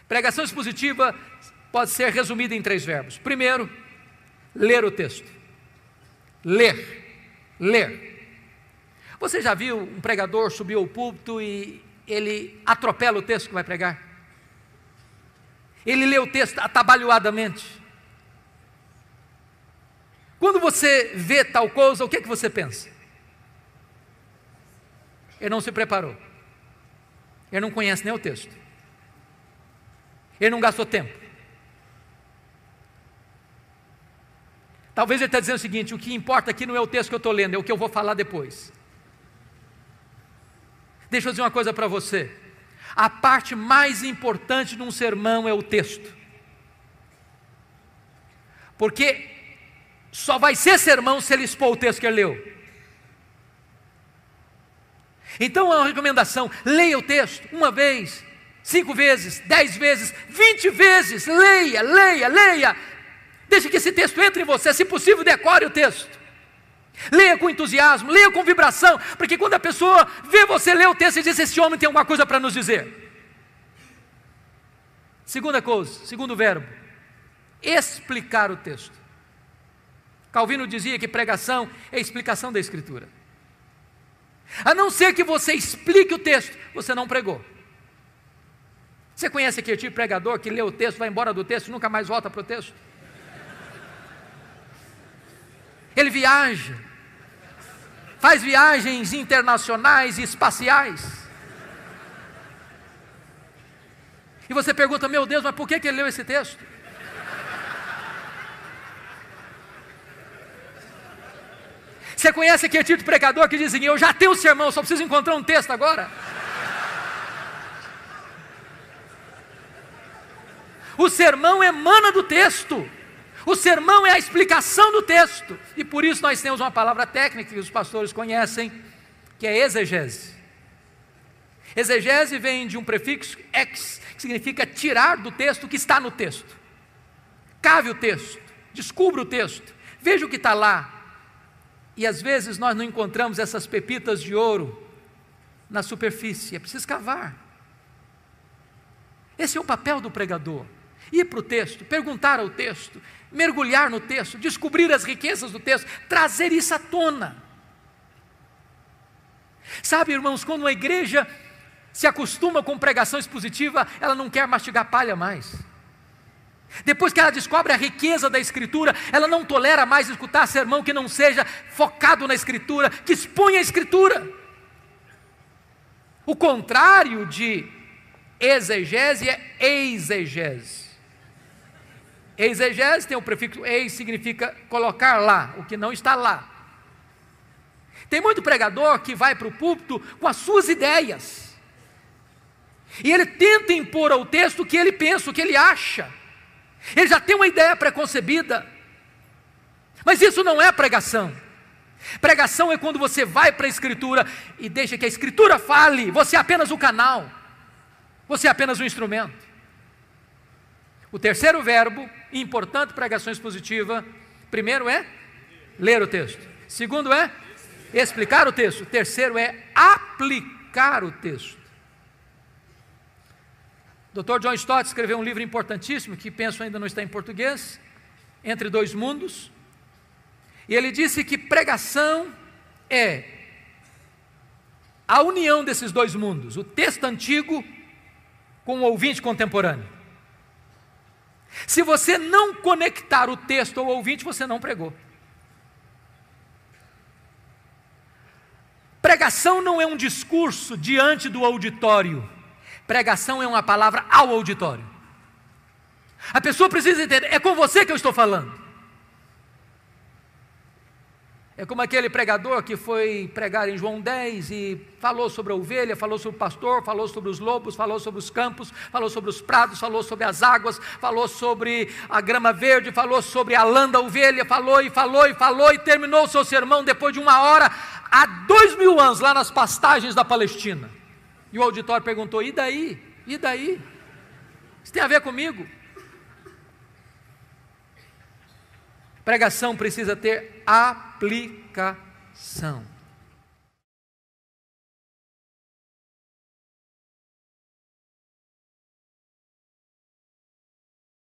Pregação expositiva pode ser resumida em 3 verbos. Primeiro, ler o texto. Ler. Você já viu um pregador subir ao púlpito e ele atropela o texto que vai pregar? Ele lê o texto atabalhoadamente. Quando você vê tal coisa, o que é que você pensa? Ele não se preparou. Ele não conhece nem o texto. Ele não gastou tempo. Talvez ele está dizendo o seguinte: o que importa aqui não é o texto que eu estou lendo, é o que eu vou falar depois. Deixa eu dizer uma coisa para você. A parte mais importante de um sermão é o texto. Porque só vai ser sermão se ele expor o texto que ele leu. Então é uma recomendação: leia o texto 1 vez, 5 vezes, 10 vezes, 20 vezes. Leia. Deixe que esse texto entre em você. Se possível, decore o texto. Leia com entusiasmo, leia com vibração, porque quando a pessoa vê você ler o texto e diz: esse homem tem alguma coisa para nos dizer. Segunda coisa, segundo verbo, explicar o texto. Calvino dizia que pregação é explicação da Escritura. A não ser que você explique o texto, você não pregou. Você conhece aquele tipo de pregador que lê o texto, vai embora do texto e nunca mais volta para o texto? Ele viaja, faz viagens internacionais e espaciais. E você pergunta: meu Deus, mas por que ele leu esse texto? Você conhece aquele tipo de pregador que diz assim: eu já tenho o sermão, só preciso encontrar um texto agora? O sermão emana do texto. O sermão é a explicação do texto. E por isso nós temos uma palavra técnica que os pastores conhecem, que é exegese. Exegese vem de um prefixo ex, que significa tirar do texto o que está no texto. Cave o texto, descubra o texto, veja o que está lá. E às vezes nós não encontramos essas pepitas de ouro na superfície, é preciso cavar. Esse é o papel do pregador: ir para o texto, perguntar ao texto, mergulhar no texto, descobrir as riquezas do texto, trazer isso à tona. Sabe, irmãos, quando uma igreja se acostuma com pregação expositiva, ela não quer mastigar palha mais. Depois que ela descobre a riqueza da Escritura, ela não tolera mais escutar sermão que não seja focado na Escritura, que exponha a Escritura. O contrário de exegese é exegese. Exegese tem o prefixo eis, significa colocar lá, o que não está lá. Tem muito pregador que vai para o púlpito com as suas ideias, e ele tenta impor ao texto o que ele pensa, o que ele acha. Ele já tem uma ideia preconcebida, mas isso não é pregação. Pregação é quando você vai para a Escritura e deixa que a Escritura fale, você é apenas o canal, você é apenas um instrumento. O terceiro verbo, importante pregação expositiva: primeiro é ler o texto, segundo é explicar o texto, terceiro é aplicar o texto. Dr. John Stott escreveu um livro importantíssimo, que penso ainda não está em português, Entre Dois Mundos, e ele disse que pregação é a união desses dois mundos, o texto antigo com o ouvinte contemporâneo. Se você não conectar o texto ao ouvinte, você não pregou. Pregação não é um discurso diante do auditório. Pregação é uma palavra ao auditório. A pessoa precisa entender: é com você que eu estou falando. É como aquele pregador que foi pregar em João 10 e falou sobre a ovelha, falou sobre o pastor, falou sobre os lobos, falou sobre os campos, falou sobre os prados, falou sobre as águas, falou sobre a grama verde, falou sobre a lã da ovelha, falou e terminou o seu sermão depois de 1 hora, há 2000 anos, lá nas pastagens da Palestina. E o auditório perguntou: e daí? E daí? Isso tem a ver comigo? Pregação precisa ter aplicação.